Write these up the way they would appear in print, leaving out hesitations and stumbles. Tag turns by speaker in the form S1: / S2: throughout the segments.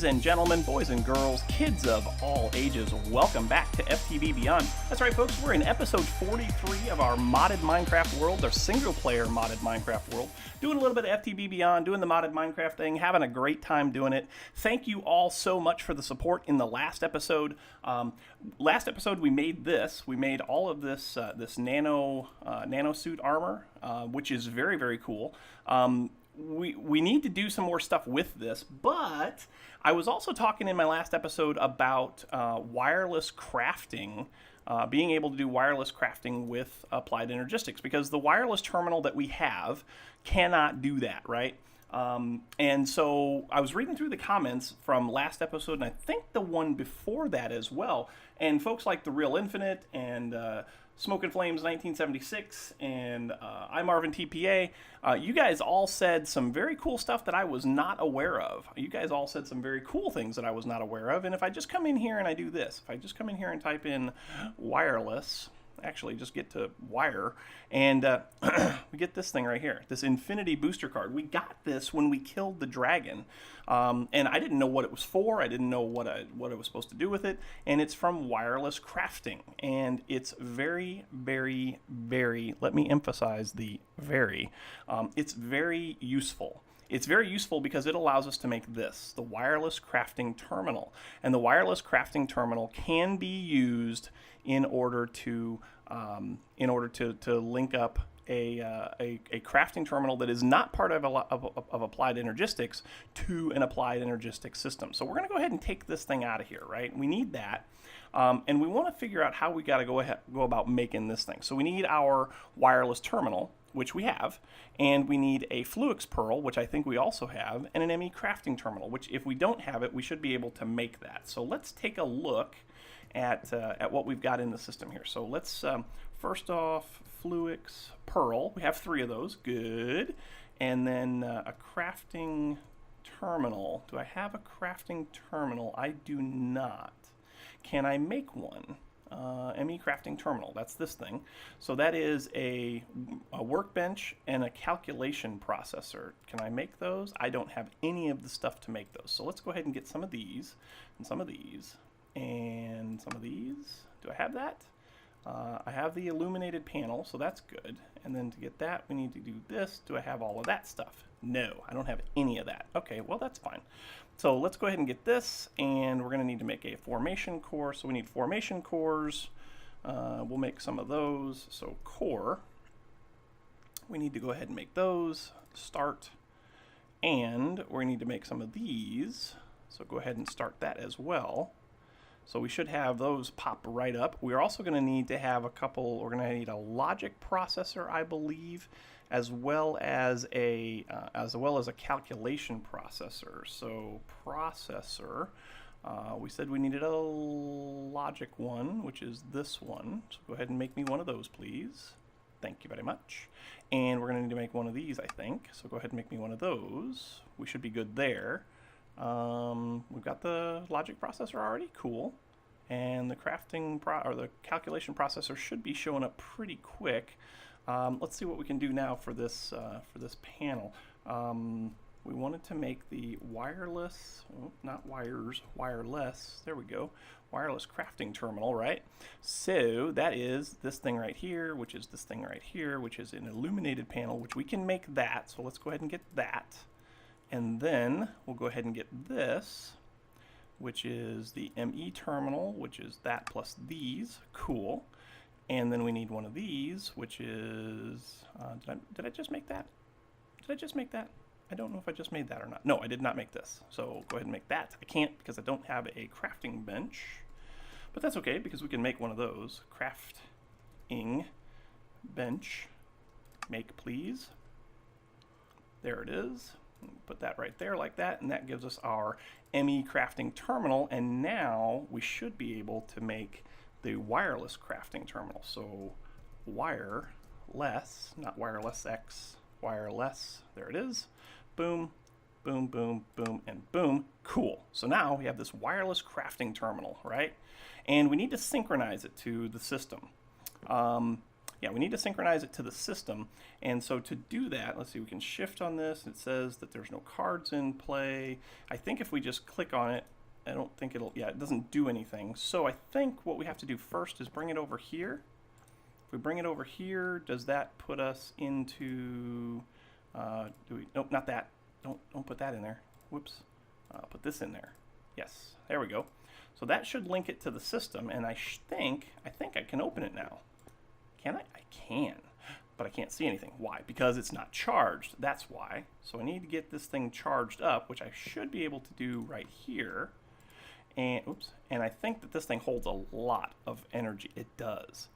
S1: and gentlemen, boys and girls, kids of all ages, welcome back to FTB Beyond. That's right, folks, we're in episode 43 of our modded Minecraft world, our single-player modded Minecraft world. Doing a little bit of FTB Beyond, doing the modded Minecraft thing, having a great time doing it. Thank you all so much for the support in the last episode. Last episode we made this. We made all of this this nano suit armor, which is very, very cool. We need to do some more stuff with this, but I was also talking in my last episode about wireless crafting, being able to do wireless crafting with applied energistics, because the wireless terminal that we have cannot do that, right? And so I was reading through the comments from last episode, and I think the one before that as well, and folks like The Real Infinite and Smoke and Flames 1976 and iMarvin TPA, you guys all said some very cool stuff that I was not aware of. You guys all said some very cool things that I was not aware of. And if I just come in here and I do this, if I just come in here and type in wireless, actually just get to wire, and we get this thing right here, this Infinity booster card. We got this when we killed the dragon, and I didn't know what it was for. I didn't know what I was supposed to do with it, and it's from Wireless Crafting, and it's very, very, very, let me emphasize the very, it's very useful. It's very useful because it allows us to make this, the Wireless Crafting Terminal. And the Wireless Crafting Terminal can be used in order to link up a crafting terminal that is not part of applied energistics to an applied energistics system. So we're going to go ahead and take this thing out of here, right? We need that. And we want to figure out how we got to go about making this thing. So we need our wireless terminal, which we have, and we need a Fluix Pearl, which I think we also have, and an ME crafting terminal, which if we don't have it, we should be able to make that. So let's take a look at what we've got in the system here. So let's first off, Fluix Pearl. We have 3 of those, good. And then a crafting terminal. Do I have a crafting terminal? I do not. Can I make one? ME crafting terminal, that's this thing. So that is a workbench and a calculation processor. Can I make those? I don't have any of the stuff to make those. So let's go ahead and get some of these, and some of these, and some of these. Do I have that? I have the Illuminated Panel, so that's good. And then to get that, we need to do this. Do I have all of that stuff? No, I don't have any of that. Okay, well, that's fine. So let's go ahead and get this, and we're going to need to make a formation core. So we need formation cores. We'll make some of those. So core, we need to go ahead and make those. Start, and we need to make some of these. So go ahead and start that as well. So we should have those pop right up. We're also going to need to have a couple, we're going to need a logic processor, I believe, as well as a calculation processor. So processor, we said we needed a logic one, which is this one. So go ahead and make me one of those, please. Thank you very much. And we're going to need to make one of these, I think. So go ahead and make me one of those. We should be good there. We've got the logic processor already, cool, and the crafting or the calculation processor should be showing up pretty quick. Let's see what we can do now for this panel. We wanted to make the wireless, not wires, wireless. There we go, wireless crafting terminal, right? So that is this thing right here, which is this thing right here, which is an illuminated panel, which we can make that. So let's go ahead and get that. And then we'll go ahead and get this, which is the ME terminal, which is that plus these. Cool. And then we need one of these, which is, did I just make that? Did I just make that? I don't know if I just made that or not. No, I did not make this. So go ahead and make that. I can't because I don't have a crafting bench. But that's okay because we can make one of those. Crafting bench. Make, please. There it is. Put that right there like that, and that gives us our ME crafting terminal, and now we should be able to make the wireless crafting terminal. So wireless, not wireless X, wireless, there it is. Boom, boom, boom, boom, and boom. Cool. So now we have this wireless crafting terminal, right? And we need to synchronize it to the system. Yeah, we need to synchronize it to the system. And so to do that, let's see, we can shift on this. It says that there's no cards in play. I think if we just click on it, I don't think it'll, yeah, it doesn't do anything. So I think what we have to do first is bring it over here. If we bring it over here, does that put us into, nope, not that. Don't put that in there. Whoops. Put this in there. Yes, there we go. So that should link it to the system, and I think I can open it now. Can I? I can, but I can't see anything. Why? Because it's not charged. That's why. So I need to get this thing charged up, which I should be able to do right here. And oops. And I think that this thing holds a lot of energy. It does.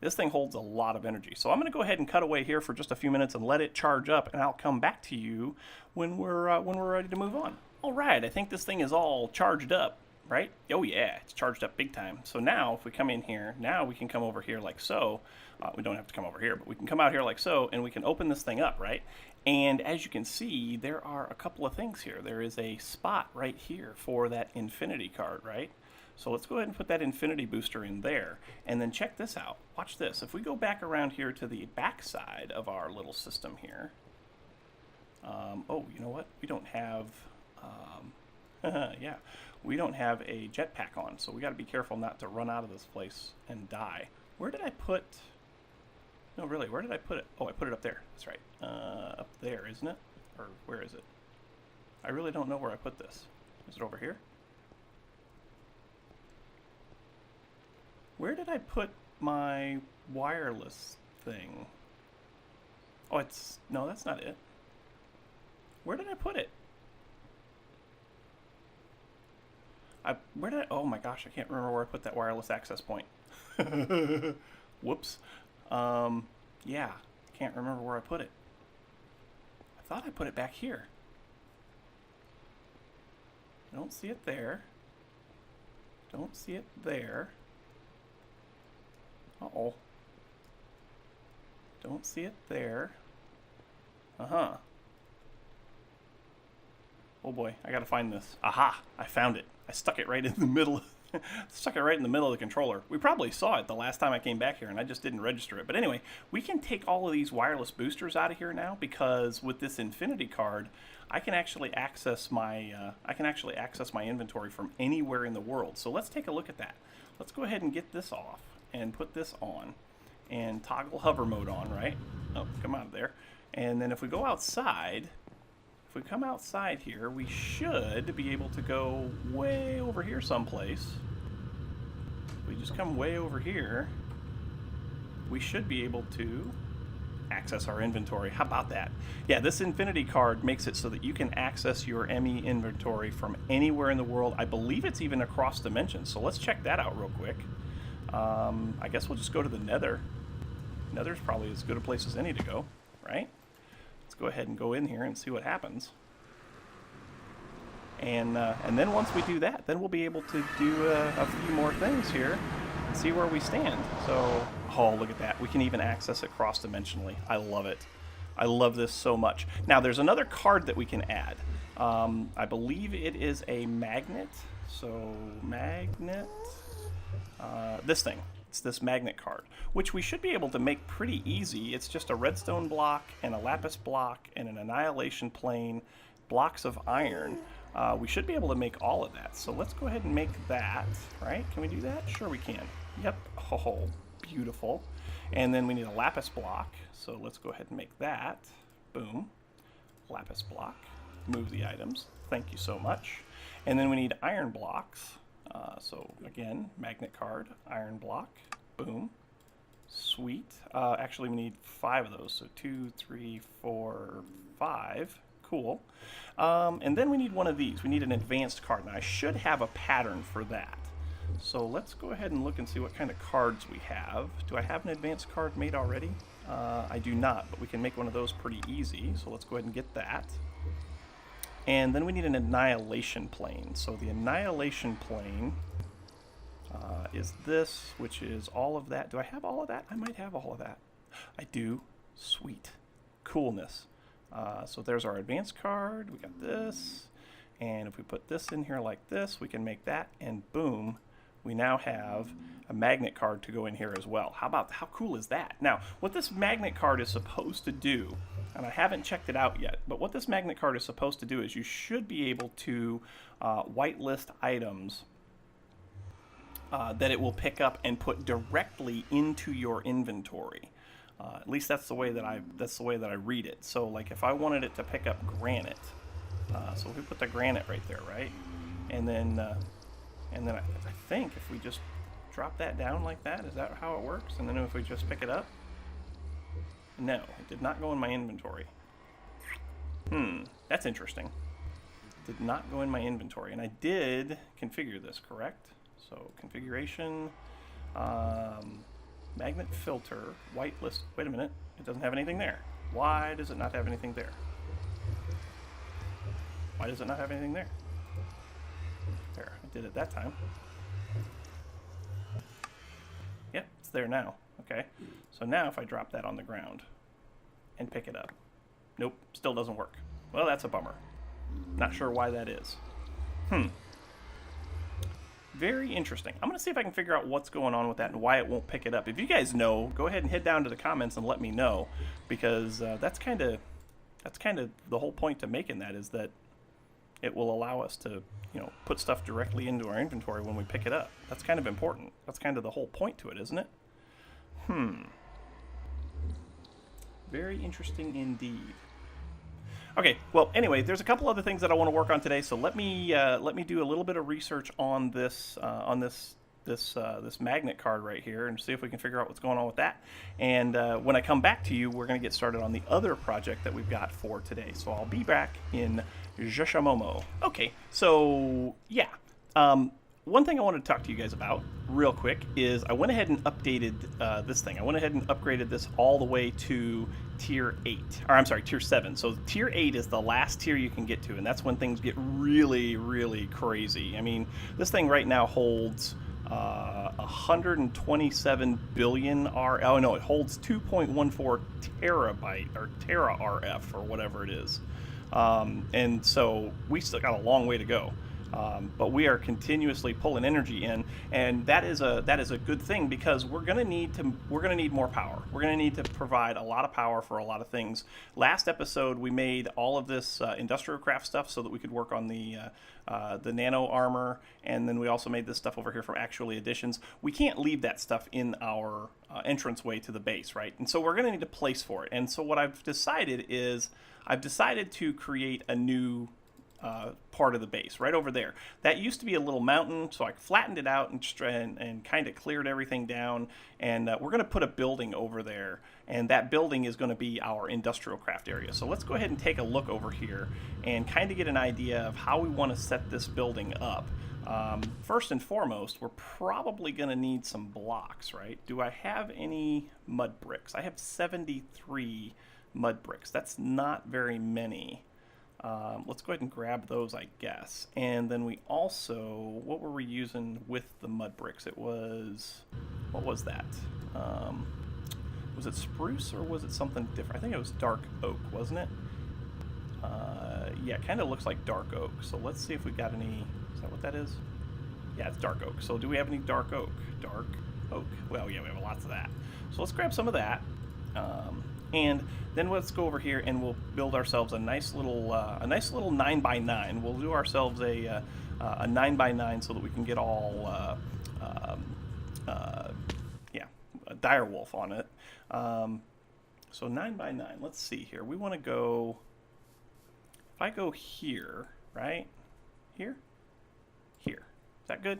S1: This thing holds a lot of energy. So I'm going to go ahead and cut away here for just a few minutes and let it charge up, and I'll come back to you when we're ready to move on. All right, I think this thing is all charged up, right? Oh yeah, it's charged up big time. So now if we come in here, now we can come over here like so. We don't have to come over here, but we can come out here like so, and we can open this thing up, right? And as you can see, there are a couple of things here. There is a spot right here for that infinity card, right? So let's go ahead and put that infinity booster in there. And then check this out. Watch this. If we go back around here to the back side of our little system here. Oh, you know what? We don't have... yeah, we don't have a jetpack on, so we got to be careful not to run out of this place and die. Where did I put... No, really, where did I put it? Oh, I put it up there. That's right. Up there, isn't it? Or where is it? I really don't know where I put this. Is it over here? Where did I put my wireless thing? Oh, it's... No, that's not it. Where did I put it? Where did I... Oh my gosh, I can't remember where I put that wireless access point. Whoops. Yeah, can't remember where I put it. I thought I put it back here. I don't see it there. Don't see it there. Uh-oh. Don't see it there. Uh-huh. Oh boy, I gotta find this. Aha! I found it. I stuck it right in the middle. Stuck it right in the middle of the controller. We probably saw it the last time I came back here, and I just didn't register it. But anyway, we can take all of these wireless boosters out of here now, because with this infinity card, I can actually access my inventory from anywhere in the world. So let's take a look at that. Let's go ahead and get this off and put this on and toggle hover mode on, right? Oh, come out of there. And then if we go outside, if we come outside here, we should be able to go way over here someplace. If we just come way over here, we should be able to access our inventory. How about that? Yeah, this infinity card makes it so that you can access your ME inventory from anywhere in the world. I believe it's even across dimensions, so let's check that out real quick. I guess we'll just go to the Nether. Nether's probably as good a place as any to go, right? Let's go ahead and go in here and see what happens. And then once we do that, then we'll be able to do a few more things here and see where we stand. So, oh, look at that. We can even access it cross-dimensionally. I love it. I love this so much. Now, there's another card that we can add. I believe it is a magnet. So, magnet. This thing. It's this magnet card, which we should be able to make pretty easy. It's just a redstone block and a lapis block and an annihilation plane, blocks of iron. We should be able to make all of that. So let's go ahead and make that, right? Can we do that? Sure we can. Yep. Oh, beautiful. And then we need a lapis block. So let's go ahead and make that. Boom. Lapis block. Move the items. Thank you so much. And then we need iron blocks. So again, magnet card, iron block, boom, sweet. Actually, we need 5 of those, so 2, 3, 4, 5. Cool. And then we need one of these. We need an advanced card. Now, I should have a pattern for that. So let's go ahead and look and see what kind of cards we have. Do I have an advanced card made already? I do not, but we can make one of those pretty easy. So let's go ahead and get that. And then we need an annihilation plane. So the annihilation plane is this, which is all of that. Do I have all of that? I might have all of that. I do. Sweet. Coolness. So there's our advanced card. We got this. And if we put this in here like this, we can make that. And boom, we now have a magnet card to go in here as well. How cool is that? Now, what this magnet card is supposed to do, and I haven't checked it out yet, but what this magnet card is supposed to do is you should be able to whitelist items that it will pick up and put directly into your inventory. At least that's the way that I read it. So, like, if I wanted it to pick up granite, so if we put the granite right there, right, and then I think if we just drop that down like that, is that how it works? And then if we just pick it up, no, it did not go in my inventory. That's interesting. Did not go in my inventory, and I did configure this, correct? So configuration, magnet filter, whitelist. Wait a minute, it doesn't have anything there. Why does it not have anything there? Why does it not have anything there? There, I did it that time. Yep, it's there now. Okay, so now if I drop that on the ground and pick it up, nope, still doesn't work. Well, that's a bummer. Not sure why that is. Very interesting. I'm going to see if I can figure out what's going on with that and why it won't pick it up. If you guys know, go ahead and head down to the comments and let me know, because that's kind of the whole point to making that, is that it will allow us to, you know, put stuff directly into our inventory when we pick it up. That's kind of important. That's kind of the whole point to it, isn't it? Very interesting indeed. Okay, well, anyway, there's a couple other things that I want to work on today, so let me do a little bit of research on this magnet card right here and see if we can figure out what's going on with that. And when I come back to you, we're going to get started on the other project that we've got for today. So I'll be back in just a moment. Okay, so yeah. One thing I wanted to talk to you guys about real quick is I went ahead and updated this thing. I went ahead and upgraded this all the way to tier 8, or I'm sorry, tier 7. So tier 8 is the last tier you can get to, and that's when things get really, really crazy. I mean, this thing right now holds 127 billion R. Oh no, it holds 2.14 terabyte or tera RF or whatever it is. And so we still got a long way to go. But we are continuously pulling energy in, and that is a good thing, because we're going to need more power. We're going to need to provide a lot of power for a lot of things. Last episode we made all of this industrial craft stuff so that we could work on the nano armor, and then we also made this stuff over here from Actually Editions. We can't leave that stuff in our entranceway to the base, right? And so we're going to need a place for it. And so what I've decided is to create a new part of the base right over there. That used to be a little mountain, so I flattened it out and kind of cleared everything down, and we're going to put a building over there, and that building is going to be our industrial craft area. So let's go ahead and take a look over here and kind of get an idea of how we want to set this building up. First and foremost, we're probably going to need some blocks, right? Do I have any mud bricks? I have 73 mud bricks. That's not very many. Let's go ahead and grab those, I guess. And then we also, what were we using with the mud bricks? It was, what was that? Was it spruce or was it something different? I think it was dark oak, wasn't it? Yeah, it kind of looks like dark oak. So let's see if we got any, is that what that is? Yeah, it's dark oak. So do we have any dark oak? Dark oak. Well, yeah, we have lots of that. So let's grab some of that. And then let's go over here and we'll build ourselves a nice little 9x9. We'll do ourselves a 9x9 so that we can get all a direwolf on it. So 9x9. Let's see here. We want to go. If I go here, right here, is that good?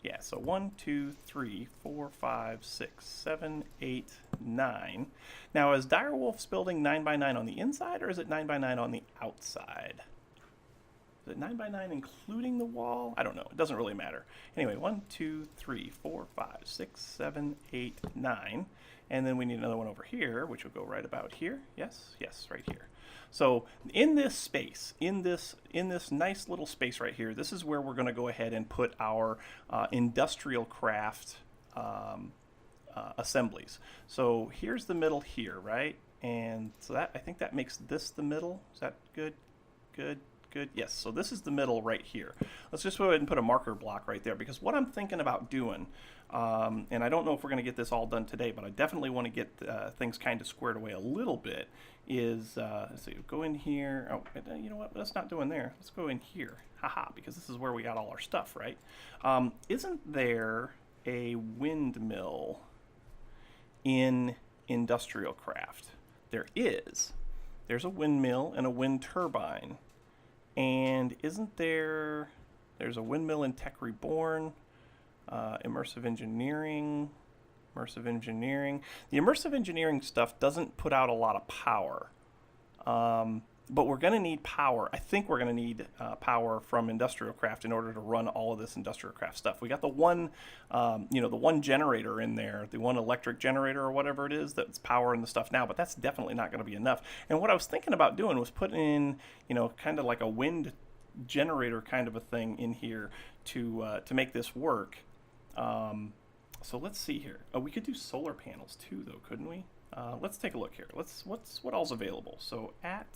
S1: Yeah, so 1, 2, 3, 4, 5, 6, 7, 8, 9. Now, is Direwolf's building 9x9 on the inside, or is it 9x9 on the outside? Is it 9x9 including the wall? I don't know. It doesn't really matter. Anyway, 1, 2, 3, 4, 5, 6, 7, 8, 9. And then we need another one over here, which will go right about here. Yes, right here. So in this space, in this nice little space right here, this is where we're going to go ahead and put our industrial craft assemblies. So here's the middle here, right? And so that, I think that makes this the middle. Is that good? Good, good? Yes, so this is the middle right here. Let's just go ahead and put a marker block right there, because what I'm thinking about doing, and I don't know if we're going to get this all done today, but I definitely want to get things kind of squared away a little bit, is, let's see, go in here. Oh, you know what? Let's not do in there. Let's go in here. Haha, because this is where we got all our stuff, right? Isn't there a windmill in industrial craft? There is. There's a windmill and a wind turbine. And isn't there's a windmill in Tech Reborn, immersive engineering. The immersive engineering stuff doesn't put out a lot of power. But we're going to need power. I think we're going to need power from industrial craft in order to run all of this industrial craft stuff. We got the one, the one generator in there, the one electric generator or whatever it is that's powering the stuff now, but that's definitely not going to be enough. And what I was thinking about doing was putting in, kind of like a wind generator kind of a thing in here to make this work. So let's see here. Oh, we could do solar panels too, though, couldn't we? Let's take a look here. What all's available? So at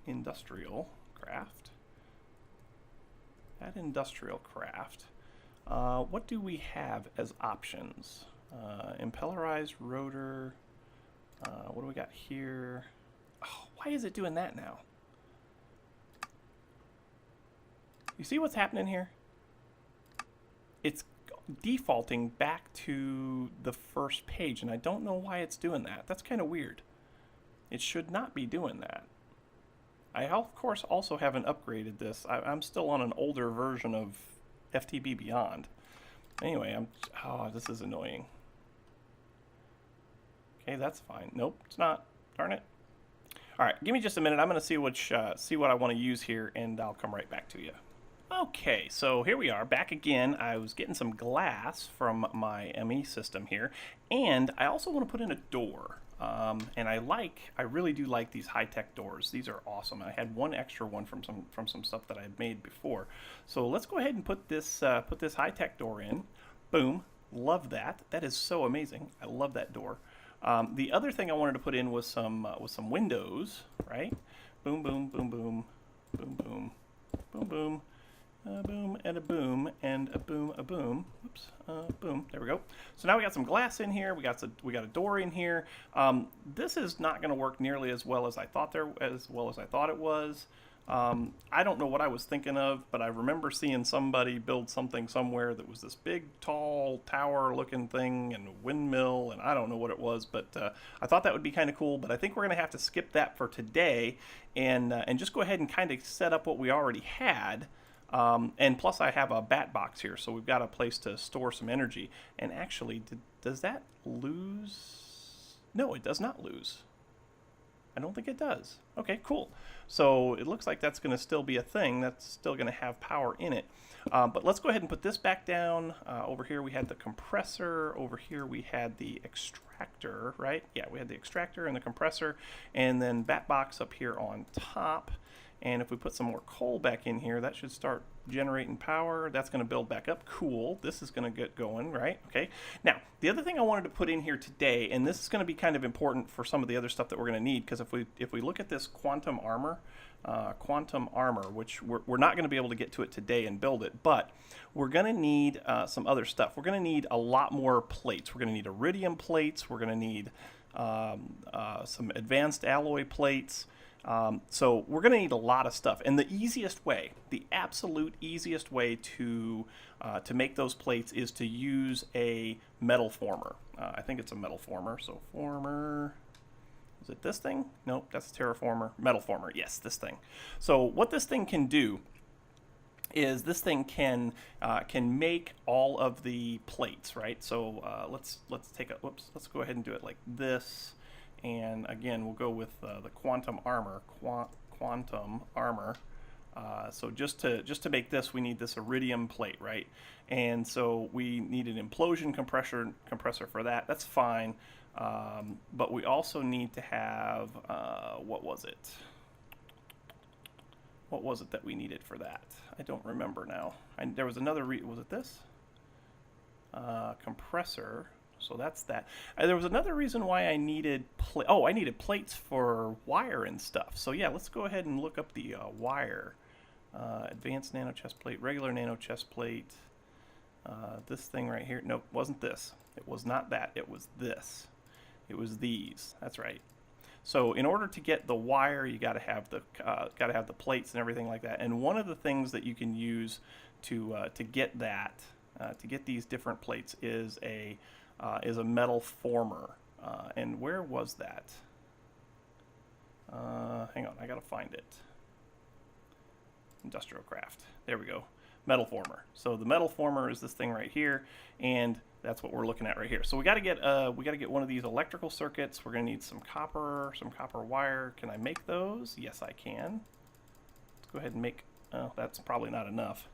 S1: industrial craft. What do we have as options? Impellerized rotor. What do we got here? Oh, why is it doing that now? You see what's happening here? It's defaulting back to the first page, and I don't know why it's doing that. That's kind of weird. It should not be doing that. I, of course, also haven't upgraded this. I'm still on an older version of FTB Beyond. Anyway, this is annoying. Okay, that's fine. Nope, it's not. Darn it. All right, give me just a minute. I'm going to see what I want to use here, and I'll come right back to you. Okay, so here we are, back again. I was getting some glass from my ME system here, and I also want to put in a door. And I really do like these high-tech doors. These are awesome. I had one extra one from some stuff that I had made before. So let's go ahead and put this high-tech door in. Boom, love that. That is so amazing. I love that door. The other thing I wanted to put in was some windows, right? Boom, boom, boom, boom, boom, boom, boom, boom. Boom and a boom and a boom, a boom. Oops, boom. There we go. So now we got some glass in here. We got a door in here. This is not going to work nearly as well as I thought it was. I don't know what I was thinking of, but I remember seeing somebody build something somewhere that was this big, tall, tower-looking thing and a windmill, and I don't know what it was, but I thought that would be kind of cool. But I think we're going to have to skip that for today and just go ahead and kind of set up what we already had. And plus I have a bat box here, so we've got a place to store some energy. And actually, does that lose? No, it does not lose. I don't think it does. Okay, cool. So it looks like that's going to still be a thing. That's still going to have power in it. But let's go ahead and put this back down. Over here we had the compressor. Over here we had the extractor, right? Yeah, we had the extractor and the compressor. And then bat box up here on top. And if we put some more coal back in here, that should start generating power. That's going to build back up. Cool. This is going to get going, right? Okay. Now, the other thing I wanted to put in here today, and this is going to be kind of important for some of the other stuff that we're going to need, because if we look at this quantum armor, which we're not going to be able to get to it today and build it, but we're going to need some other stuff. We're going to need a lot more plates. We're going to need iridium plates. We're going to need some advanced alloy plates. So we're going to need a lot of stuff, and the absolute easiest way to make those plates is to use a metal former. I think it's a metal former. So former, is it this thing? Nope, that's a terraformer. Metal former, yes, this thing. So what this thing can do is this thing can make all of the plates, right? So let's go ahead and do it like this. And again, we'll go with the quantum armor. So just to make this, we need this iridium plate, right? And so we need an implosion compressor for that. That's fine. But we also need to have what was it? What was it that we needed for that? I don't remember now. There was another. Was it this? Compressor. So that's that. There was another reason why I needed I needed plates for wire and stuff. So yeah, let's go ahead and look up the wire. Advanced nano chest plate, regular nano chest plate. This thing right here. Nope, wasn't this. It was not that. It was this. It was these. That's right. So in order to get the wire, you got to have the plates and everything like that. And one of the things that you can use to get that to get these different plates is a metal former. And where was that? Hang on, I got to find it. Industrial craft. There we go. Metal former. So the metal former is this thing right here, and that's what we're looking at right here. So we got to get one of these electrical circuits. We're going to need some copper wire. Can I make those? Yes, I can. Let's go ahead and make. Oh, that's probably not enough.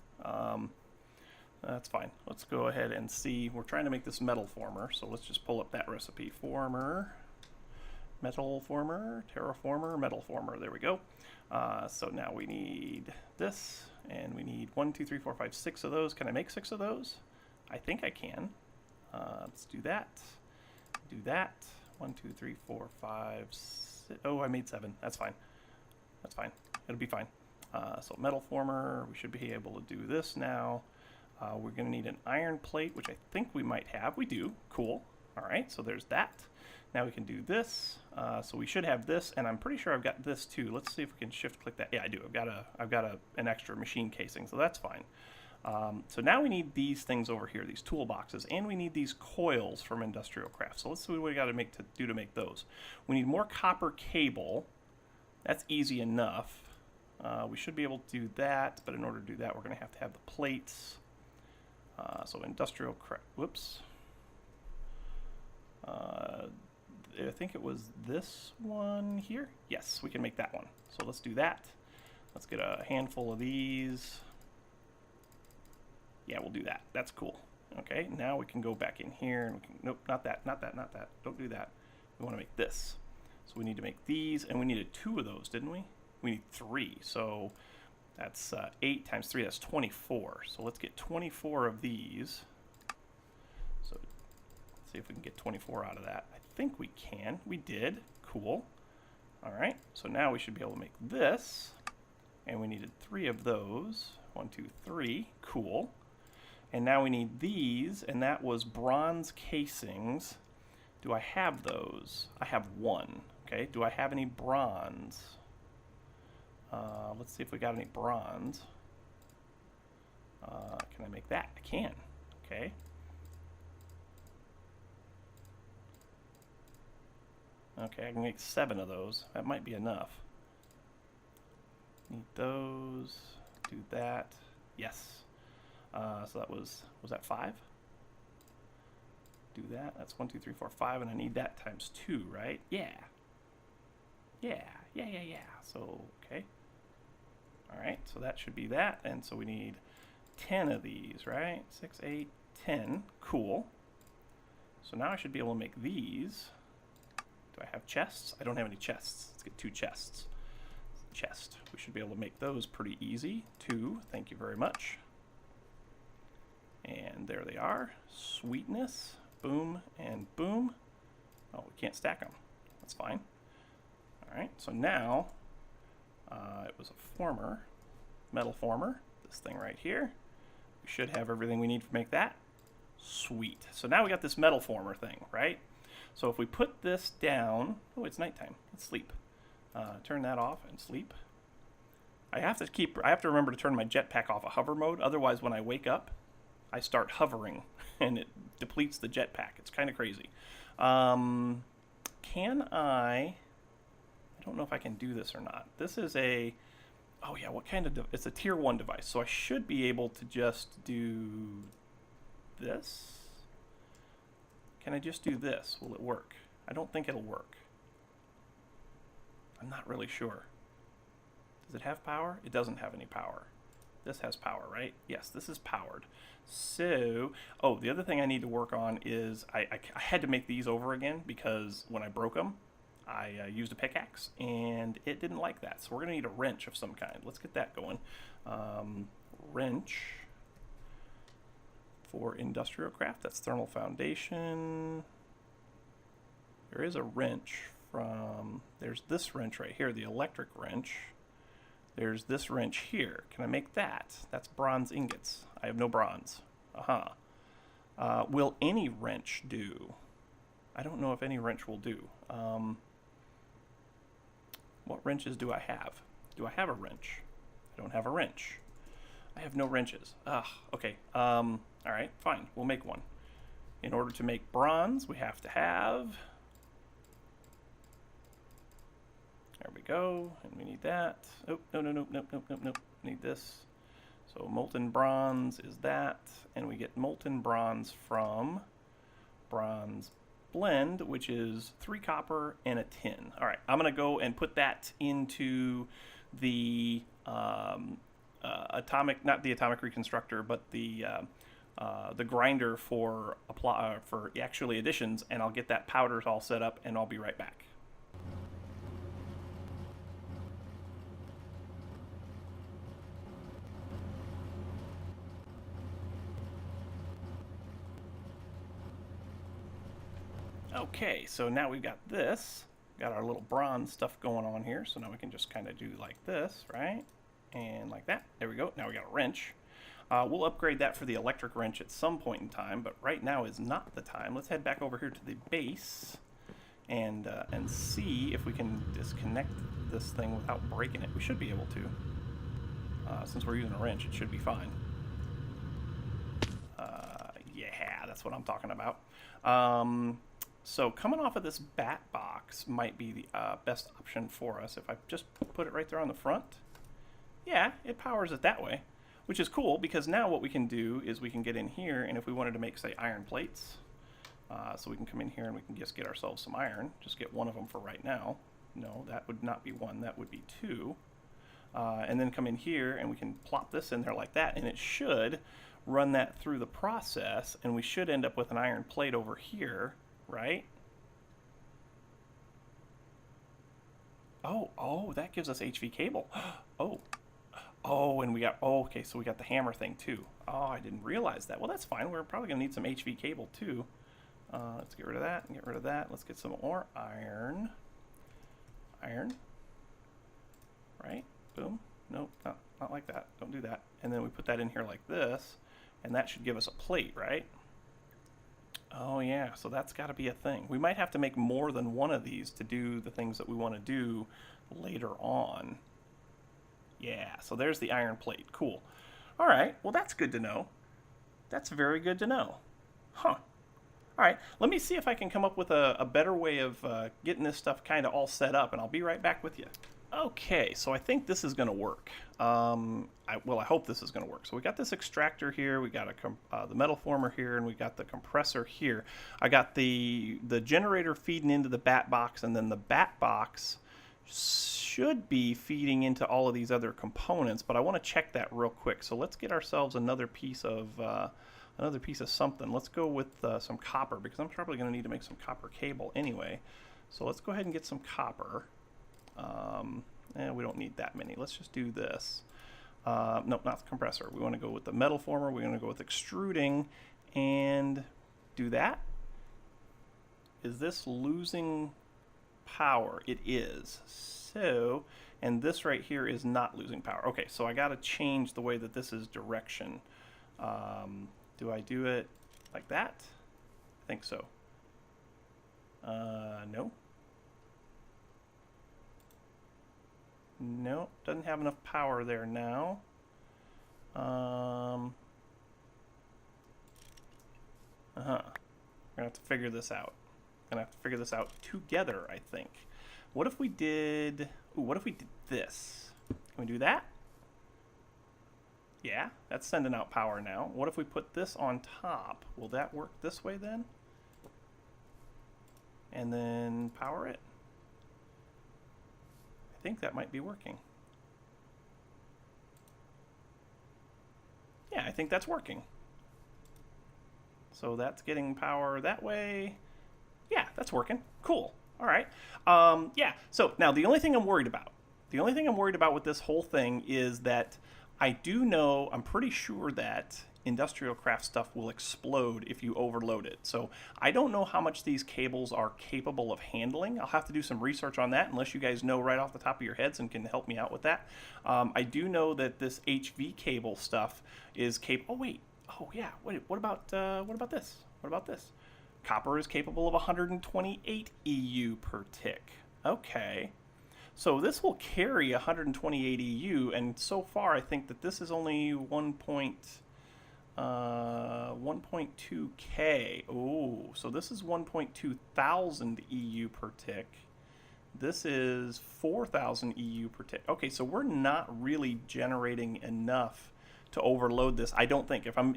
S1: That's fine. Let's go ahead and see. We're trying to make this metal former, so let's just pull up that recipe. Former, metal former, terraformer, metal former. There we go. So now we need this, and we need 1, 2, 3, 4, 5, 6 of those. Can I make 6 of those? I think I can. Let's do that. Do that. 1, 2, 3, 4, 5, 6. Oh, I made 7. That's fine. That's fine. It'll be fine. So metal former, we should be able to do this now. We're going to need an iron plate, which I think we might have. We do. Cool. All right, so there's that. Now we can do this. So we should have this, and I'm pretty sure I've got this too. Let's see if we can shift click that. Yeah, I do. I've got an extra machine casing, so that's fine. So now we need these things over here, these toolboxes, and we need these coils from industrial craft. So let's see what we got to make those. We need more copper cable. That's easy enough. We should be able to do that, but in order to do that, we're going to have the plates. So industrial craft. Whoops. I think it was this one here. Yes, we can make that one. So let's do that. Let's get a handful of these. Yeah, we'll do that. That's cool. Okay, now we can go back in here and we can, nope, not that. Don't do that. We want to make this. So we need to make these, and we needed 2 of those, didn't we? We need 3. So that's 8 times 3, that's 24. So let's get 24 of these. So let's see if we can get 24 out of that. I think we can. We did. Cool. All right, so now we should be able to make this, and we needed 3 of those. 1, 2, 3. Cool. And now we need these, and that was bronze casings. Do I have those? I have 1. Okay, do I have any bronze? Let's see if we got any bronze. Can I make that? I can. Okay. Okay, I can make 7 of those. That might be enough. Need those. Do that. Yes. So that was that 5? Do that. That's 1, 2, 3, 4, 5, and I need that times 2, right? Yeah. Yeah. So, okay. All right, so that should be that, and so we need 10 of these, right? 6, 8, 10. Cool. So now I should be able to make these. Do I have chests? I don't have any chests. Let's get 2 chests. Chest. We should be able to make those pretty easy. 2. Thank you very much. And there they are. Sweetness. Boom and boom. Oh, we can't stack them. That's fine. All right, so now it was a former, metal former, this thing right here. We should have everything we need to make that. Sweet. So now we got this metal former thing, right? So if we put this down, oh, it's nighttime. Let's sleep. Turn that off and sleep. I have to remember to turn my jetpack off of hover mode. Otherwise, when I wake up, I start hovering and it depletes the jetpack. It's kind of crazy. Can I don't know if I can do this or not. This is a, oh yeah, what kind of, it's a tier 1 device. So I should be able to just do this. Can I just do this? Will it work? I don't think it'll work. I'm not really sure. Does it have power? It doesn't have any power. This has power, right? Yes, this is powered. So, oh, the other thing I need to work on is I had to make these over again because when I broke them, I used a pickaxe and it didn't like that. So we're going to need a wrench of some kind. Let's get that going. Wrench for industrial craft. That's thermal foundation. There is a wrench from, there's this wrench right here, the electric wrench. There's this wrench here. Can I make that? That's bronze ingots. I have no bronze. Will any wrench do? I don't know if any wrench will do. What wrenches do I have? Do I have a wrench? I don't have a wrench. I have no wrenches. Okay. All right, fine. We'll make one. In order to make bronze, we have to have... There we go, and we need that. Oh, no. Need this. So molten bronze is that, and we get molten bronze from bronze blend, which is 3 copper and a tin. All right, I'm gonna go and put that into the atomic, not the atomic reconstructor, but the grinder for actually additions, and I'll get that powders all set up, and I'll be right back. Okay, so now we've got this, got our little bronze stuff going on here, so now we can just kind of do like this, right? And like that. There we go. Now we got a wrench. We'll upgrade that for the electric wrench at some point in time, but right now is not the time. Let's head back over here to the base and see if we can disconnect this thing without breaking it. We should be able to. Since we're using a wrench, it should be fine. Yeah, that's what I'm talking about. So coming off of this bat box might be the best option for us. If I just put it right there on the front, yeah, it powers it that way, which is cool because now what we can do is we can get in here, and if we wanted to make, say, iron plates, so we can come in here and we can just get ourselves some iron, just get one of them for right now. No, that would not be one, that would be 2. And then come in here and we can plop this in there like that, and it should run that through the process, and we should end up with an iron plate over here, right? Oh, that gives us HV cable. Oh, and we got, okay, so we got the hammer thing too. Oh, I didn't realize that. Well, that's fine. We're probably gonna need some HV cable too. Let's get rid of that and get rid of that. Let's get some more iron. Right? Boom. Nope, not like that. Don't do that. And then we put that in here like this, and that should give us a plate, right? Oh yeah, so that's got to be a thing. We might have to make more than one of these to do the things that we want to do later on. Yeah, so there's the iron plate. Cool. All right, well, that's good to know. That's very good to know. Huh. All right, let me see if I can come up with a better way of getting this stuff kind of all set up, and I'll be right back with you. Okay, so I think this is going to work. I hope this is going to work. So we got this extractor here, we got the metal former here, and we got the compressor here. I got the generator feeding into the bat box, and then the bat box should be feeding into all of these other components, but I want to check that real quick. So let's get ourselves another piece of something. Let's go with some copper, because I'm probably going to need to make some copper cable anyway. So let's go ahead and get some copper. We don't need that many. Let's just do this. Nope, not the compressor. We want to go with the metal former. We're going to go with extruding and do that. Is this losing power? It is. So, and this right here is not losing power. Okay, so I got to change the way that this is direction. Do I do it like that? I think so. No. No, doesn't have enough power there now. We're gonna have to figure this out. Together, I think. What if we did, what if we did this? Can we do that? Yeah, that's sending out power now. What if we put this on top? Will that work this way then? And then power it? I think that might be working. Yeah, I think that's working. So that's getting power that way. Yeah, that's working. Cool. All right. Yeah, so now the only thing I'm worried about with this whole thing is that I do know, I'm pretty sure that industrial craft stuff will explode if you overload it. So I don't know how much these cables are capable of handling. I'll have to do some research on that, unless you guys know right off the top of your heads and can help me out with that. I do know that this HV cable stuff is capable. Oh wait, oh yeah. Wait, what about this? What about this? Copper is capable of 128 EU per tick. Okay. So this will carry 128 EU, and so far I think that this is only 1.2K. Oh, so this is 1.2 thousand EU per tick. This is 4,000 EU per tick. Okay, so we're not really generating enough to overload this, I don't think, if I'm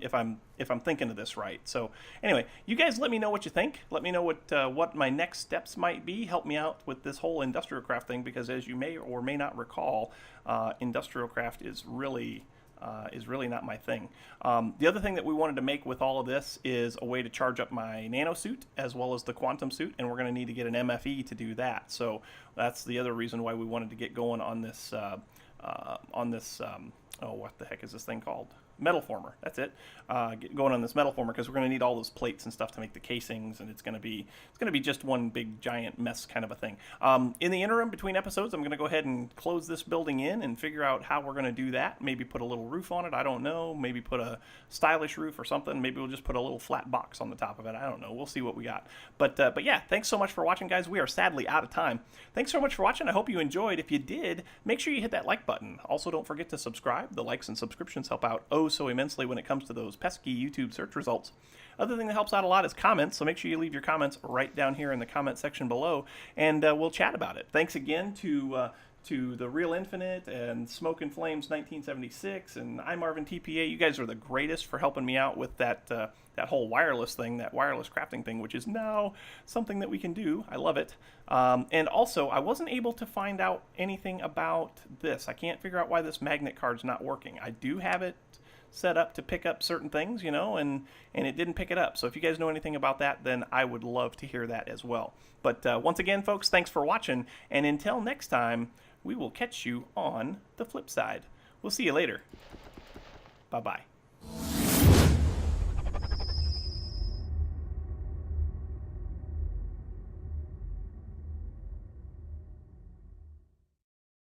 S1: thinking of this right. So anyway, you guys let me know what you think. Let me know what my next steps might be. Help me out with this whole industrial craft thing, because as you may or may not recall, industrial craft is really not my thing. The other thing that we wanted to make with all of this is a way to charge up my nano suit as well as the quantum suit, and we're going to need to get an MFE to do that. So that's the other reason why we wanted to get going on this oh, what the heck is this thing called? Metal former. That's it. Get going on this metal former, because we're going to need all those plates and stuff to make the casings, and it's going to be just one big giant mess kind of a thing. In the interim between episodes, I'm going to go ahead and close this building in and figure out how we're going to do that. Maybe put a little roof on it. I don't know. Maybe put a stylish roof or something. Maybe we'll just put a little flat box on the top of it. I don't know. We'll see what we got. But yeah, thanks so much for watching, guys. We are sadly out of time. Thanks so much for watching. I hope you enjoyed. If you did, make sure you hit that like button. Also, don't forget to subscribe. The likes and subscriptions help out so immensely when it comes to those pesky YouTube search results. Other thing that helps out a lot is comments, so make sure you leave your comments right down here in the comment section below, and we'll chat about it. Thanks again to The Real Infinite and Smoke and Flames 1976 and iMarvin TPA. You guys are the greatest for helping me out with that whole wireless thing, that wireless crafting thing, which is now something that we can do. I love it. And also, I wasn't able to find out anything about this. I can't figure out why this magnet card's not working. I do have it set up to pick up certain things, you know, and it didn't pick it up. So if you guys know anything about that, then I would love to hear that as well. But once again, folks, thanks for watching, and until next time, we will catch you on the flip side. We'll see you later. Bye-bye.